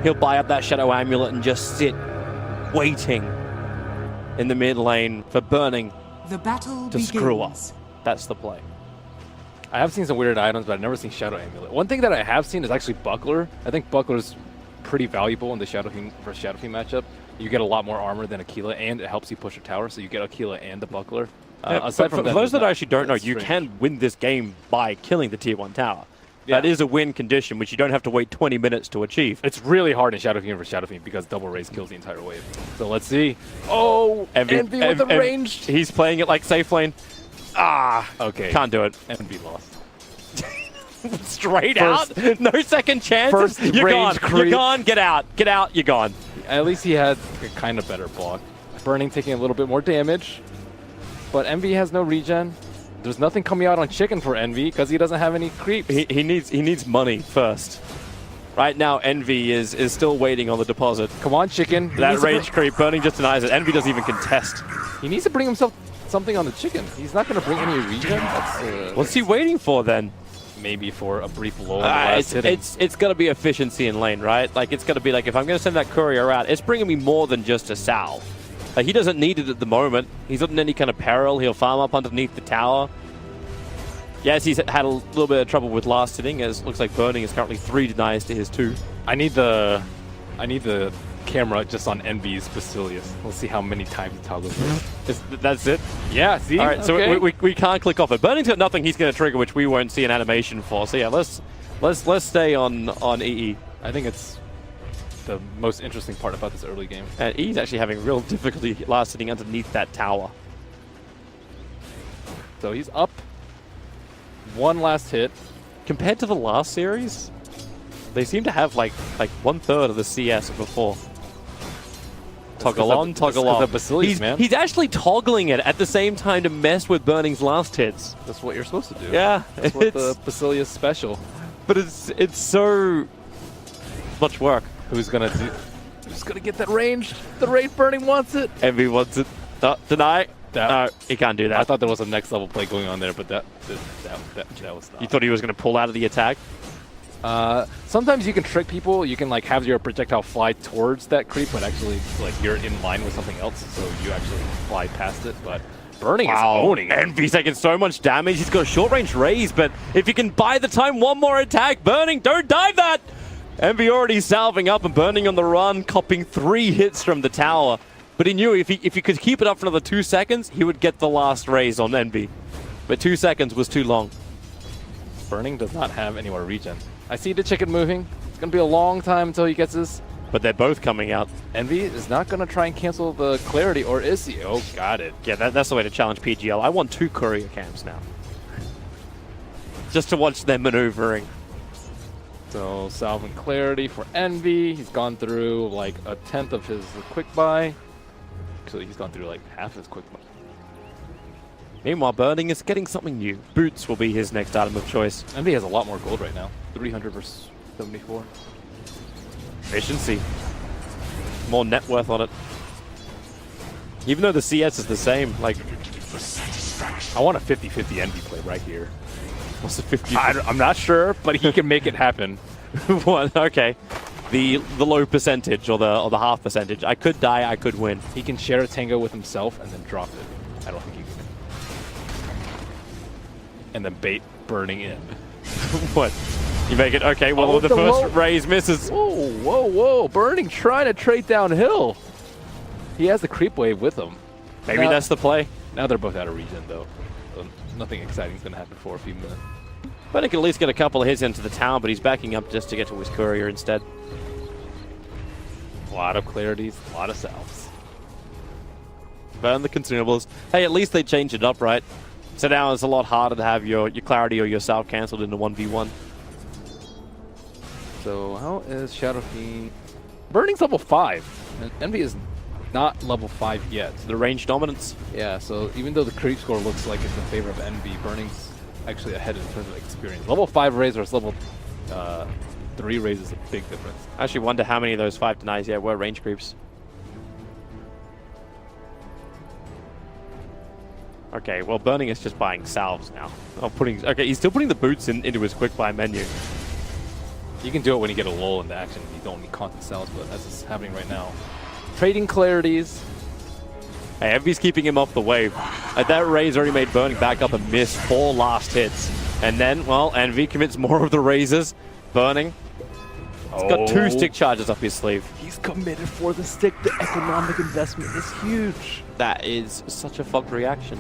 he'll buy up that Shadow Amulet and just sit waiting in the mid lane for BurNIng to screw up. That's the play. I have seen some weird items, but I've never seen Shadow Amulet. One thing that I have seen is actually Buckler. I think Buckler is pretty valuable in the Shadow Fiend versus Shadow Fiend matchup. You get a lot more armor than Aquila, and it helps you push a tower, so you get Aquila and the Buckler. Aside from for those that actually don't know, you can win this game by killing the tier 1 tower. Yeah. That is a win condition, which you don't have to wait 20 minutes to achieve. It's really hard in Shadow Fiend versus Shadow Fiend because double raise kills the entire wave. So let's see. Oh, NP with the ranged. He's playing it like safe lane. Ah, okay. Can't do it. NP lost. Straight out. No second chance. You're gone. Creep. You're gone. Get out. Get out. You're gone. At least he had a kind of better block. BurNIng taking a little bit more damage, but NV has no regen. There's nothing coming out on Chicken for NV because he doesn't have any creeps. He needs money first. Right now, NV is still waiting on the deposit. Come on, Chicken. That rage creep, BurNIng just denies it. NV doesn't even contest. He needs to bring himself something on the Chicken. He's not going to bring any regen. What's he waiting for then? Maybe for a brief lull. It's going to be efficiency in lane, right? Like, it's going to be like, if I'm going to send that courier out, it's bringing me more than just a salve. Like, he doesn't need it at the moment. He's not in any kind of peril. He'll farm up underneath the tower. Yes, he's had a little bit of trouble with last hitting, as it looks like BurNIng is currently 3 denies to his 2. I need the camera just on NV's Basilius. We'll see how many times he toggles it. That's it? Yeah, see? All right, so we can't click off it. BurNIng's got nothing he's going to trigger, which we won't see an animation for. So yeah, let's stay on EE. I think it's the most interesting part about this early game. And EE's actually having real difficulty last hitting underneath that tower. So he's up. One last hit. Compared to the last series, they seem to have like 1/3 of the CS of before. Toggle on, toggle off. He's actually toggling it at the same time to mess with BurNIng's last hits. That's what you're supposed to do. Yeah, that's what the Basilius special. But it's so much work. Who's gonna get that range? The range BurNIng wants it. NV wants it. Deny. No, he can't do that. I thought there was a next level play going on there, but that was not. You thought he was going to pull out of the attack? Sometimes you can trick people. You can like have your projectile fly towards that creep, but actually like you're in line with something else, so you actually fly past it. But BurNIng is owning it. NV's taking so much damage. He's got a short range raise, but if you can buy the time, one more attack. BurNIng, don't dive that! NV already salving up and BurNIng on the run, copping 3 hits from the tower. But he knew if he could keep it up for another 2 seconds, he would get the last raise on NV. But 2 seconds was too long. BurNIng does not have any more regen. I see the Chicken moving. It's going to be a long time until he gets this. But they're both coming out. NV is not going to try and cancel the clarity, or is he? Oh, got it. Yeah, that's the way to challenge PGL. I want 2 courier camps now. Just to watch them maneuvering. So, salve and clarity for NV. He's gone through like 1/10 of his quick buy. Actually, he's gone through like half his quick buy. Meanwhile, BurNIng is getting something new. Boots will be his next item of choice. NV has a lot more gold right now. 300 versus 74. Efficiency. More net worth on it. Even though the CS is the same, like... I want a 50-50 NV play right here. What's the 50-50? I'm not sure, but he can make it happen. What? Okay. The low percentage or the half percentage. I could die, I could win. He can share a tango with himself and then drop it. I don't think he can. And then bait BurNIng in. What? You make it? Okay, well, the first raise misses. Whoa, whoa, whoa. BurNIng trying to trade downhill. He has the creep wave with him. Maybe that's the play. Now they're both out of regen, though. So nothing exciting is going to happen for a few minutes. But he can at least get a couple of hits into the town, but he's backing up just to get to his courier instead. A lot of clarities, a lot of salves. Burn the consumables. Hey, at least they changed it up, right? So now it's a lot harder to have your clarity or your salve cancelled into 1v1. So how is Shadow Fiend? BurNIng's level 5, and NV is not level 5 yet. The range dominance. Yeah, so even though the creep score looks like it's in favor of NV, BurNIng's actually ahead in terms of experience. Level 5 raise versus level 3 raise is a big difference. I actually wonder how many of those 5 denies were range creeps. Okay, well, BurNIng is just buying salves now. Okay, he's still putting the boots into his quick buy menu. You can do it when you get a lull in the action. You don't need constant cells, but as is happening right now. Trading clarities. Hey, Envy's keeping him off the wave. That Raze already made BurNIng back up and miss 4 last hits. And then, well, Envy commits more of the raises. BurNIng. He's got 2 stick charges up his sleeve. He's committed for the stick. The economic investment is huge. That is such a fucked reaction.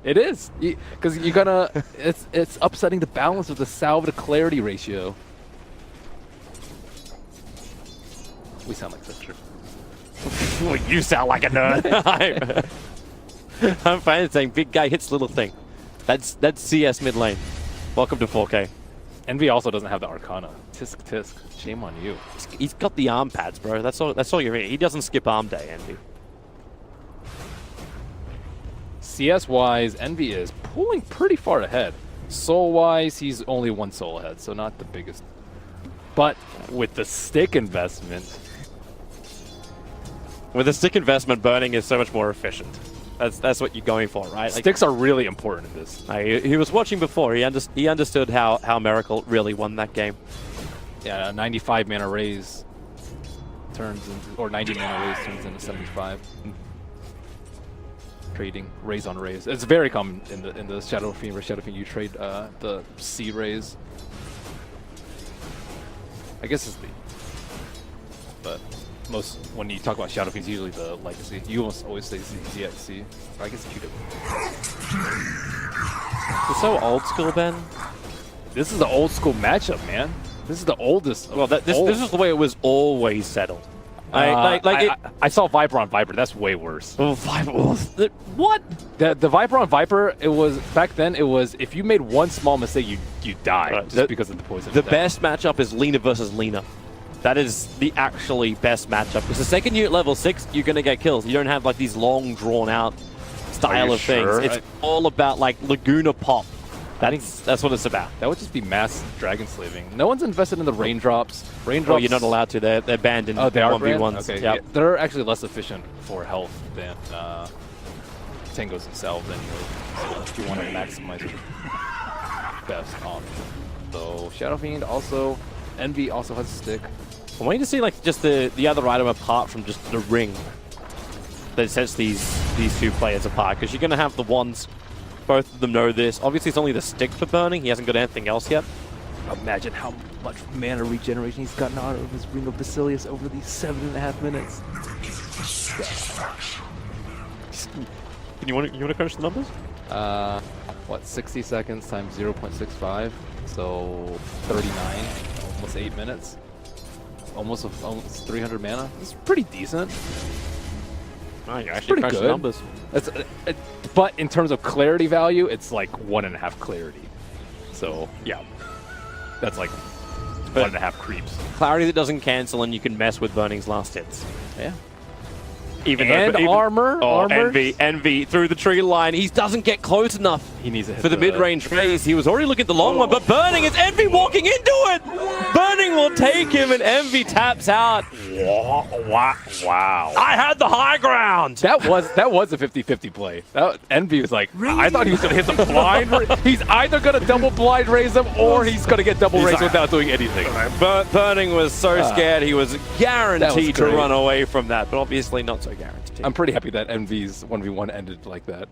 It is, because you're gonna. It's upsetting the balance of the salve to clarity ratio. We sound like such. Well, you sound like a nerd. I'm fine saying big guy hits little thing. That's CS mid lane. Welcome to 4K. Envy also doesn't have the Arcana. Tisk tisk. Shame on you. He's got the arm pads, bro. That's all you need. He doesn't skip arm day, Envy. CS-wise, Envy is pulling pretty far ahead. Soul-wise, he's only 1 soul ahead, so not the biggest. But with the stick investment... With the stick investment, BurNIng is so much more efficient. That's what you're going for, right? Like, sticks are really important in this. He was watching before. He understood how Miracle really won that game. Yeah, a 95 mana raise turns into, or 90 mana raise turns into 75. Trading raise on raise. It's very common in the Shadow Fiend. Where Shadow Fiend you trade the C raise. I guess it's the, but most when you talk about Shadow Fiends, usually the legacy. You almost always say ZXC. I guess QW. It's so old school, Ben. This is the old school matchup, man. This is the oldest. Well, this is the way it was always settled. I saw Viper on Viper. That's way worse. Oh, Viper! What? The Viper on Viper. It was back then. It was if you made one small mistake, you die just because of the poison. The best matchup is Lina versus Lina. That is the actually best matchup. Because the second you're at level 6, you're gonna get kills. You don't have like these long, drawn out style of things. It's all about like Laguna pop. That's what it's about. That would just be mass dragon slaving. No one's invested in the raindrops. Raindrops. Oh, you're not allowed to. They're banned in 1v1s. Okay, yep. yeah, they're actually less efficient for health than Tangos themselves anyway. So if you want to maximize your best option. So Shadow Fiend also, Envy also has a stick. I'm waiting to see like just the other item apart from just the ring that sets these 2 players apart, because you're gonna have the ones. Both of them know this. Obviously, it's only the stick for BurNIng. He hasn't got anything else yet. Imagine how much mana regeneration he's gotten out of his Ring of Basilius over these 7.5 minutes. You want to crunch the numbers? What, 60 seconds times 0.65, so 39, almost 8 minutes. Almost 300 mana. It's pretty decent. Oh, you actually pretty good. Numbers. But in terms of clarity value, it's like 1.5 clarity. So yeah, that's like 1.5 creeps. Clarity that doesn't cancel, and you can mess with BurNIng's last hits. Yeah. Even armor. Envy through the tree line. He doesn't get close enough. He needs to hit for the mid-range raise. He was already looking at the long one, but BurNIng, it's Envy walking into it. BurNIng will take him, and Envy taps out. Wow. I had the high ground. That was a 50-50 play. Envy was like, I thought he was going to hit the blind. He's either going to double blind raise him, or he's going to get double raise without doing anything. BurNIng was so scared he was guaranteed to great. run away from that, but obviously not so guaranteed. I'm pretty happy that Envy's 1v1 ended like that.